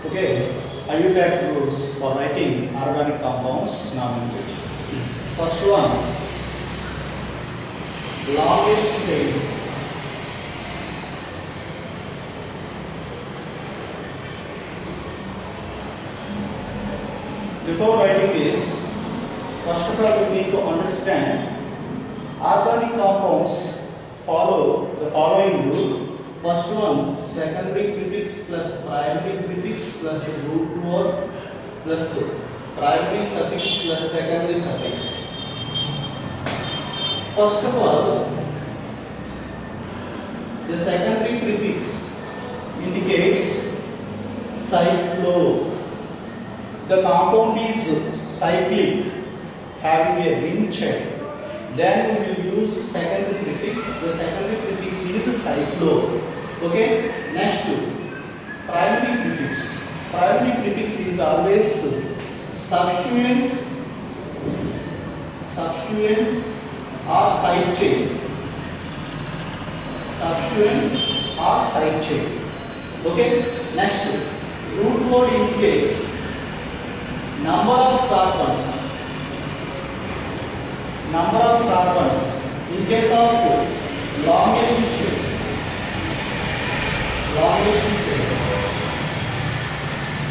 Okay, IUPAC rules for writing organic compounds nomenclature. First one, longest chain. Before writing this, first of all we need to understand organic compounds follow the following rule. First one, secondary prefix plus primary prefix plus root word plus primary suffix plus secondary suffix. First of all, the secondary prefix indicates cyclo. The compound is cyclic, having a ring chain. Then we will use secondary prefix. The secondary prefix is cyclo. Okay. Next, primary prefix. Primary prefix is always substituent or side chain. Substituent or side chain. Okay. Next, root word indicates number of carbons. Number of carbons in case of longest chain.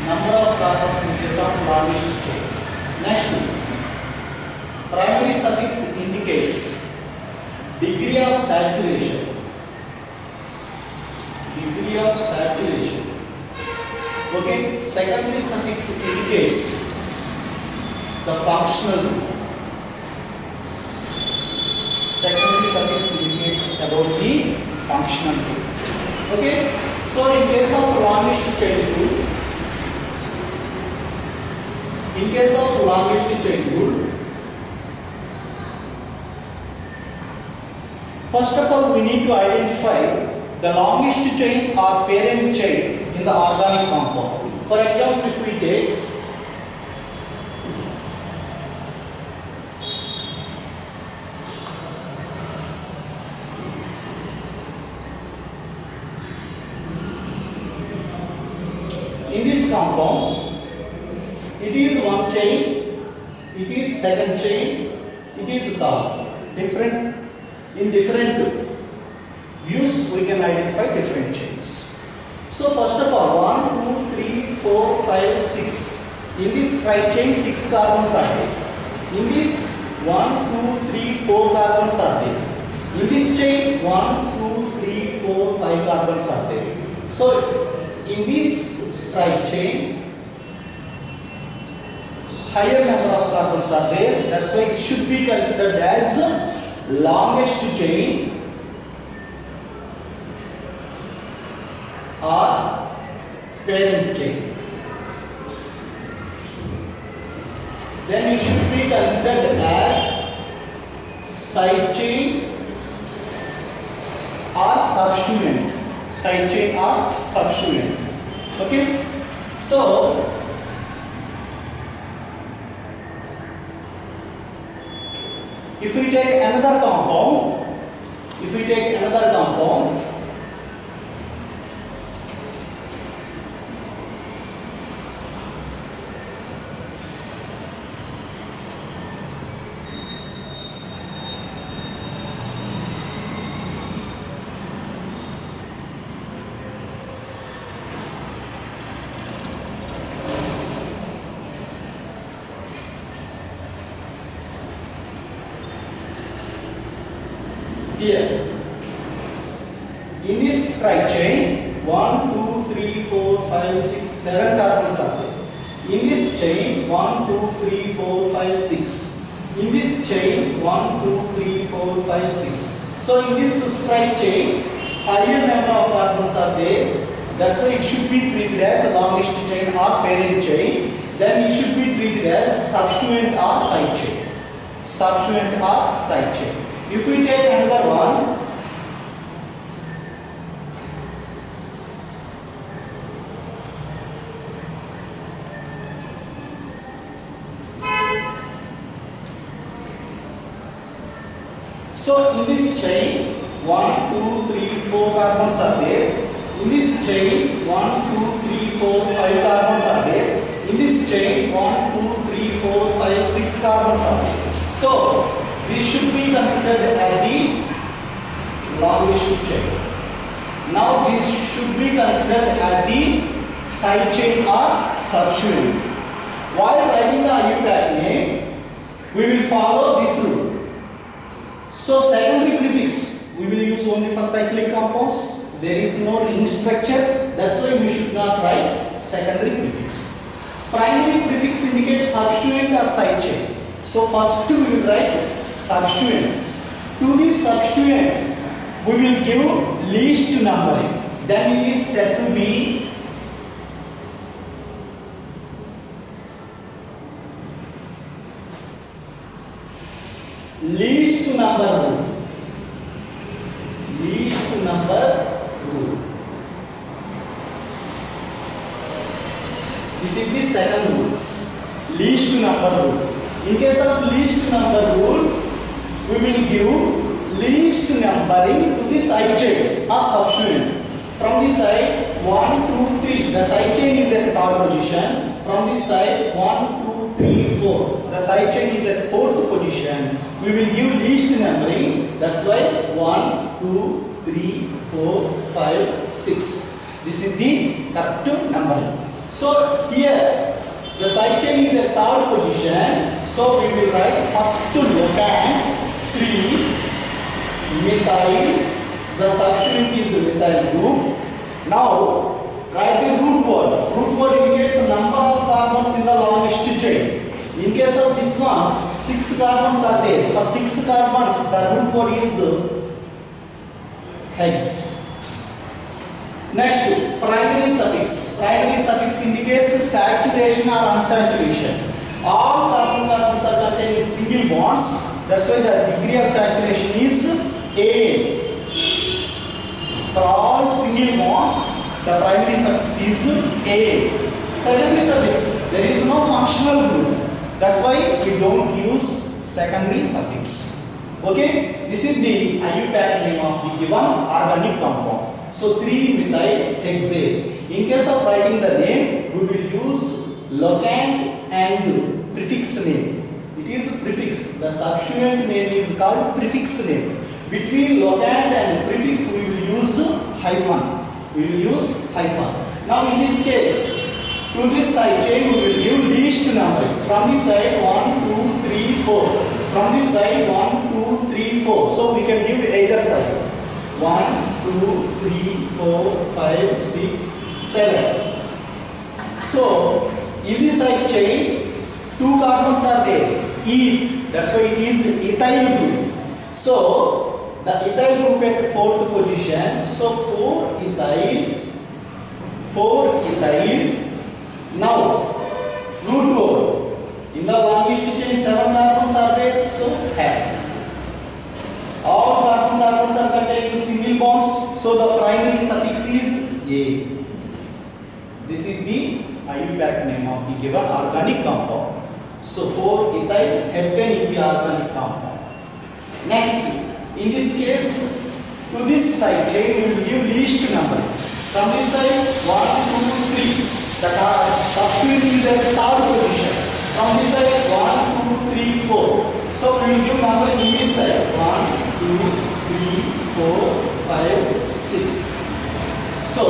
Number of carbons in case of longest chain. Next, primary suffix indicates degree of saturation. Degree of saturation. Okay. Secondary suffix indicates the functional. Secondary suffix indicates about the functional group. Okay. So in case of longest chain rule, first of all we need to identify the longest chain or parent chain in the organic compound. For example, if we take in this compound, it is one chain, it is second chain, it is third. In different views we can identify different chains. So first of all, 1, 2, 3, 4, 5, 6. In this right chain 6 carbons are there. In this 1, 2, 3, 4 carbons are there. In this chain 1, 2, 3, 4, 5 carbons are there. So in this straight chain, higher number of carbons are there. That's why it should be considered as longest chain or parent chain. Then it should be considered as side chain or substituent. Side chain or substituent. Okay. So if we take another compound, here in this straight chain 1, 2, 3, 4, 5, 6, 7 carbons are there. In this chain 1, 2, 3, 4, 5, 6. In this chain 1, 2, 3, 4, 5, 6. So in this straight chain higher number of carbons are there. That's why it should be treated as a longest chain or parent chain. Then it should be treated as substituent or side chain. Substituent or side chain. If we take another one, so in this chain 1, 2, 3, 4 carbons are there. in this chain 1, 2, 3, 4, 5 carbons are there. In this chain 1, 2, 3, 4, 5, 6 carbons are there. So this should be considered as the longest chain. Now this should be considered as the side chain or substituent. While writing the IUPAC name, we will follow this rule. So secondary prefix we will use only for cyclic compounds. There is no ring structure, that's why we should not write secondary prefix. Primary prefix indicates substituent or side chain. So first we will write substituent. To the substituent we will give least numbering. Then it is said to be least number rule. Least number rule. This is the second rule. Least number rule. In case of least number rule, we will give least numbering to the side chain or substituent. From this side 1, 2, 3. The side chain is at third position. From this side 1, 2, 3, 4. The side chain is at fourth position. We will give least numbering. That's why 1, 2, 3, 4, 5, 6. This is the correct numbering. So here the side chain is at third position. So we will write first locant 3 methyl. The substituent is methyl group. Now write the root word. Root word indicates the number of carbons in the longest chain. In case of this one, 6 carbons are there. For 6 carbons, the root word is hex. Next, primary suffix. Primary suffix indicates saturation or unsaturation. All carbons are containing single bonds. That's why the degree of saturation is A. For all single bonds, the primary suffix is A. Secondary suffix, there is no functional group. That's why we don't use secondary suffix. Okay, this is the IUPAC name of the given organic compound. So 3-methyl-hexane. In case of writing the name, we will use locant and prefix name. It is prefix. The substituent name is called prefix name. Between locant and prefix, we will use hyphen. We will use hyphen. Now in this case, to this side chain we will give least numbering. From this side 1, 2, 3, 4. From this side 1, 2, 3, 4. So we can give either side. 1, 2, 3, 4, 5, 6, 7. So in this side chain, 2 carbons are there. Eth. That's why it is ethyl group. So the ethyl group at fourth position. So 4 ethyl. 4 ethyl. Now root word. In the longest chain 7 carbons are there. So half. All carbons are containing single bonds. So the primary suffix is A. This is the IUPAC name of the given organic compound. So 4-ethyl heptane is the organic compound. Next, in this case, to this side chain we will give least number. From this side 1, 2, 3. The substituent is at the third position. From this side 1, 2, 3, 4. So we will give number in this side 1, 2, 3, 4, 5, 6. So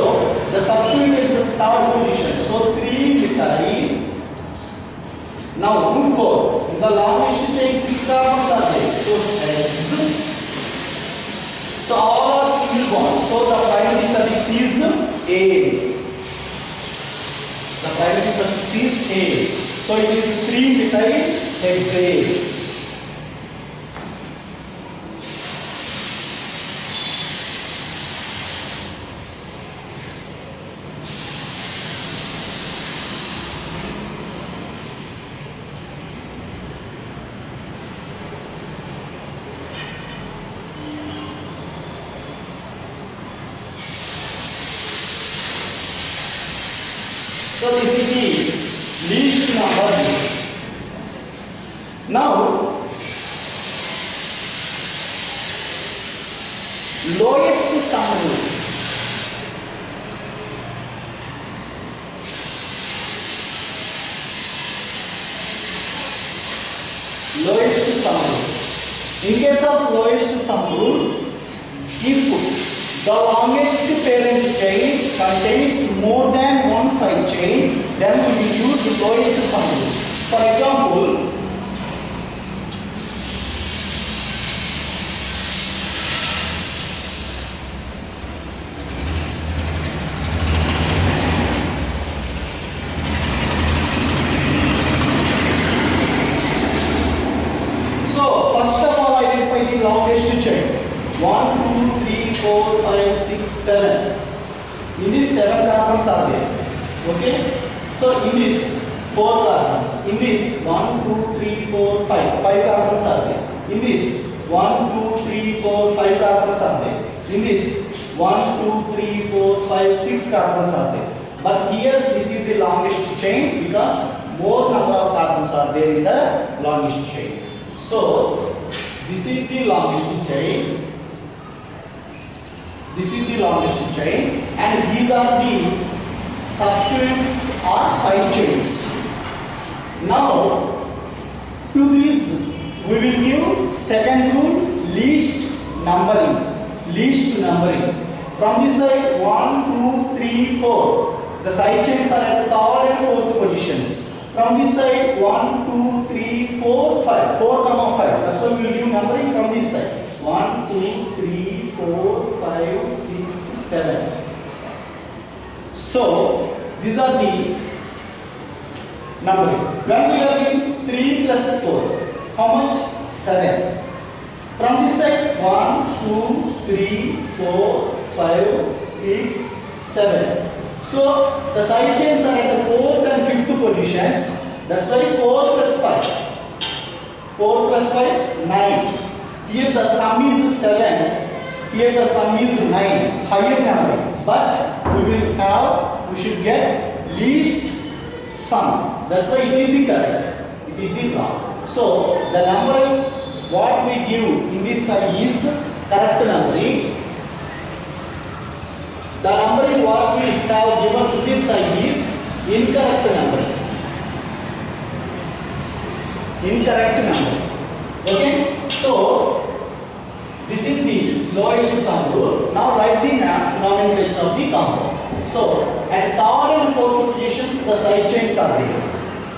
the substituent is at the third position. So 3-methyl. Now root word. In the longest chain 6 carbons are there. So X. So all are single bonds. So the primary suffix is A. The primary suffix is A. So it is 3-methyl-hexane. So this is the least number. Now lowest sum rule. In case of lowest sum rule, if the longest parent chain contains more than one side chain, then we will use lowest sum rule. For example, longest chain 1, 2, 3, 4, 5, 6, 7. In this 7 carbons are there. Okay. So in this 4 carbons. In this 1, 2, 3, 4, 5. 5 carbons are there. In this 1, 2, 3, 4, 5 carbons are there. In this 1, 2, 3, 4, 5, 6 carbons are there. But here this is the longest chain because more number of carbons are there in the longest chain. So this is the longest chain. This is the longest chain, and these are the substituents or side chains. Now, to these we will give second rule, least numbering. Least numbering. From this side 1, 2, 3, 4. The side chains are at the third and fourth positions. From this side 1, 2, 3, 4, 5. 4, 5. That's why we will give numbering from this side. 1, 2, 3, 4, 5, 6, 7. So these are the numbering. When we are giving 3 plus 4, how much? 7. From this side 1, 2, 3, 4, 5, 6, 7. So the side chains are at the 4th and 5th positions. That's why 4 plus 5. 4 plus 5, 9. Here the sum is 7. Here the sum is 9. Higher number. But we should get least sum. That's why it is the correct. It is the wrong. So the numbering what we give in this side is correct numbering. The numbering what we have given to this side is incorrect numbering. Incorrect number. Okay. So this is the lowest sum rule. Now write the nomenclature of the compound. So at third and fourth positions the side chains are there.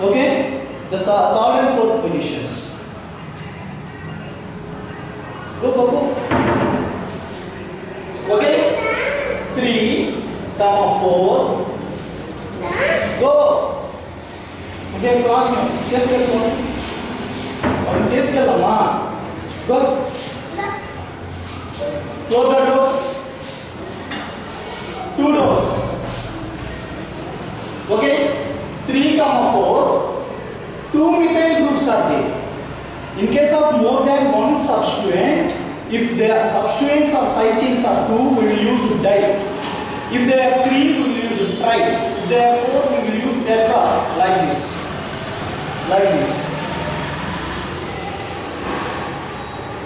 Okay. The third and fourth positions. Go. Okay. 3, 4. Go. Okay, class now. Just get going. And just get along. Go. Close the doors. 2 doors. Okay. 3, 4. 2 methyl groups are there. In case of more than one substituent, if their substituents or side chains are 2, we will use di. If there are 3, we will use tri. If there are 4, we will use tetra, like this. Like this.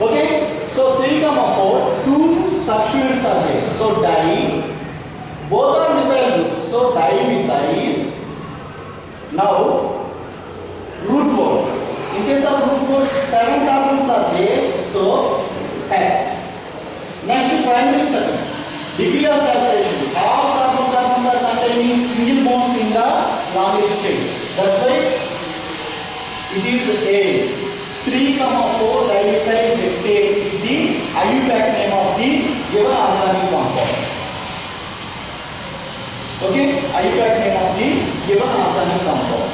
Okay? So 3, 4, 2 substituents are there. So di. Both are methyl groups. So dimethyl. Now root word. In case of root word, 7 carbons are there. So pact. Next, primary suffix. Degree of saturation. All carbons are containing single bonds in the longest chain. That's why it is A. 3, 4 dimethyl heptate is the IUPAC name of the given organic compound. Okay, IUPAC name of the given organic compound.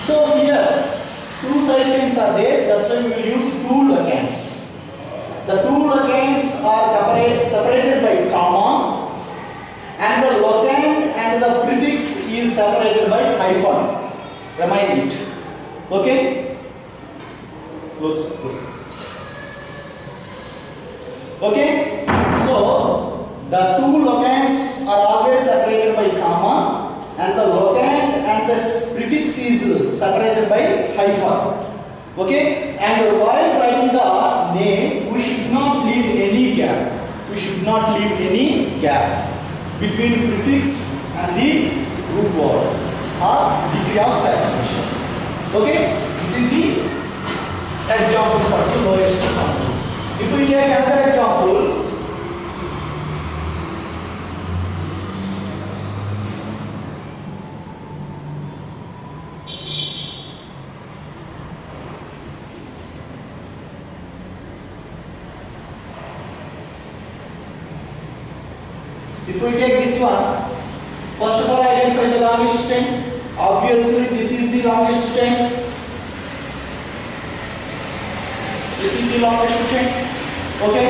So here 2 side chains are there. That's why we will use 2 ligands. The 2 ligands are separated by comma, and the locand and the prefix is separated by hyphen. Remind it. Okay? Close. Okay? So the 2 locands are always separated by comma, and the locand and the prefix is separated by hyphen. Okay? And while writing the name, we should not leave any gap. We should not leave any gap between prefix and the root word or degree of saturation. Okay? This is the example for the lowest sample. If we take another example, if we take this one, first of all identify the longest chain. Obviously this is the longest chain. This is the longest chain. Okay.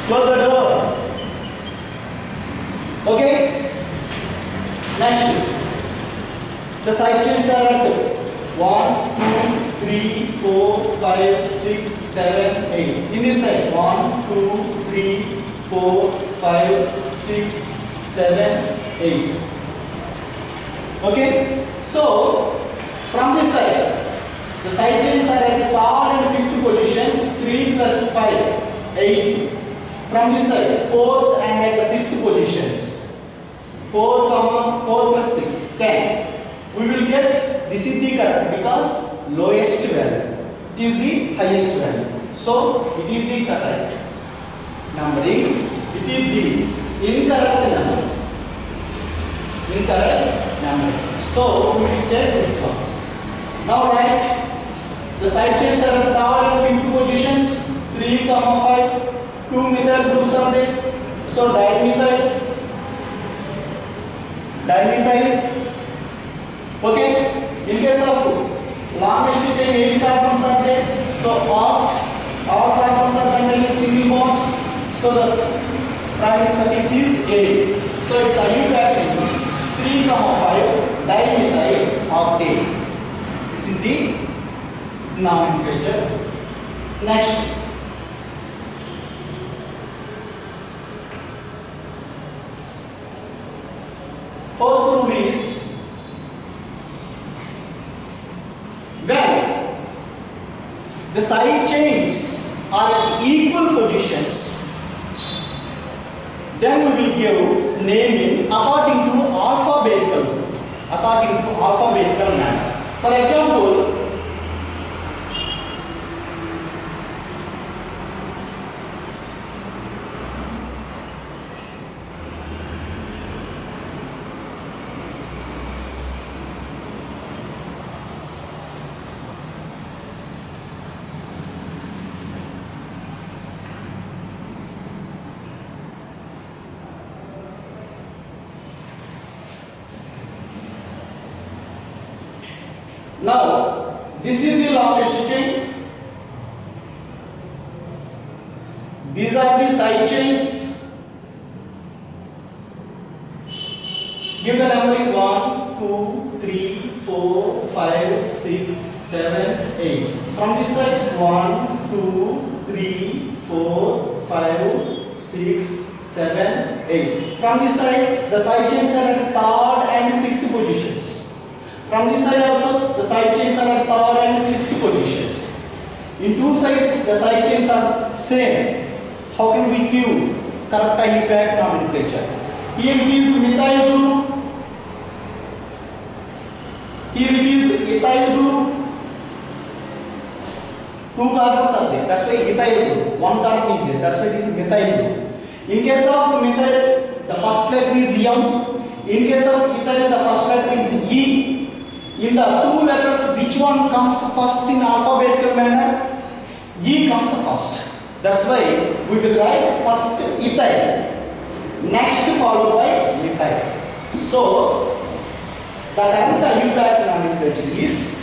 Close the door. Okay. Next, the side chains are at 1, 2, 3, 4, 5, 6, 7, 8. In this side, 1, 2, 3, 4, 5, 6, 7, 8. Okay. So from this side, the side chains are at the third and fifth positions. 3 plus 5, 8. From this side, fourth and at the sixth positions. 4, 4 plus 6, 10. We will get this is the correct because lowest value. It is the highest value. So it is the correct numbering. It is the incorrect number. Incorrect number. So we will take this one. Now write the side chains are at third and fifth positions. 3, 5. 2 methyl groups are there. So dimethyl. Okay. In case of longest chain, 8 carbons are there. So all carbons are containing single bonds. So the primary suffix is A. So its IUPAC is 3, 5 dimethyl octane. This is the nomenclature. Next, fourth rule is when the side chains are at equal positions, then we will give naming according to alphabetical manner. For example, now this is the longest chain. These are the side chains. Give the numbering 1, 2, 3, 4, 5, 6, 7, 8. From this side 1, 2, 3, 4, 5, 6, 7, 8. From this side the side chains are at third and sixth positions. From this side also the side chains are at third and sixth positions. In two sides the side chains are same. How can we give correct IUPAC nomenclature? Here it is methyl group. Here it is ethyl group. 2 carbons are there. That's why ethyl group. 1 carbon is there. That's why it is methyl group. In case of methyl, the first letter is M. In case of ethyl, the first letter is E. In the two letters, which one comes first in alphabetical manner? E comes first. That's why we will write first ethyl, next followed by methyl. So the current IUPAC nomenclature is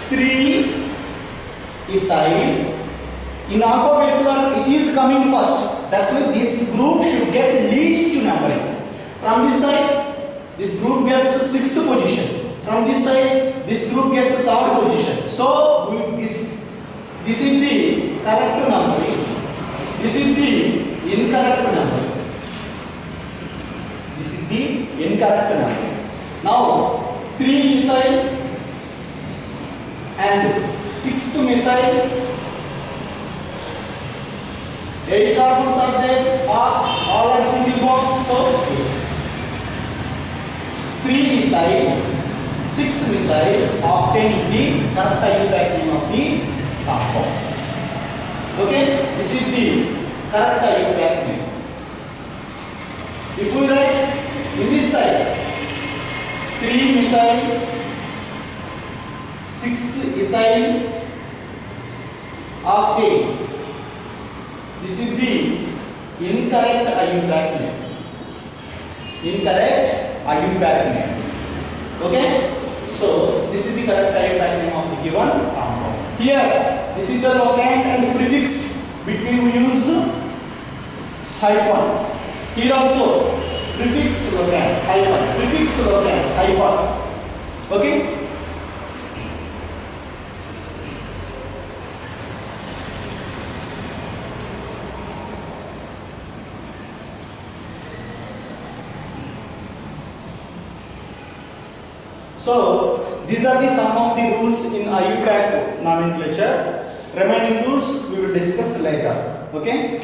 3 ethyl. In alphabetical order, it is coming first. That's why this group should get least numbering. From this side, this group gets 6th position. From this side, this group gets 3rd position. So this is the correct numbering. This is the incorrect numbering. This is the incorrect numbering. Now 3 ethyl and 6th methyl. 8 carbons are there. All are single bonds. So 3 ethyl. 6-methyl octane is the correct IUPAC name of the compound. Okay, this is the correct IUPAC name. If we write in this side 3-methyl 6-ethyl octane, this is the incorrect IUPAC name. Incorrect IUPAC name. Okay, so this is the correct IUPAC name of the given compound. Here, this is the locant and prefix, between we use hyphen. Here also prefix locant hyphen, prefix locant hyphen. Okay. So these are the some of the rules in IUPAC nomenclature. Remaining rules we will discuss later. Okay.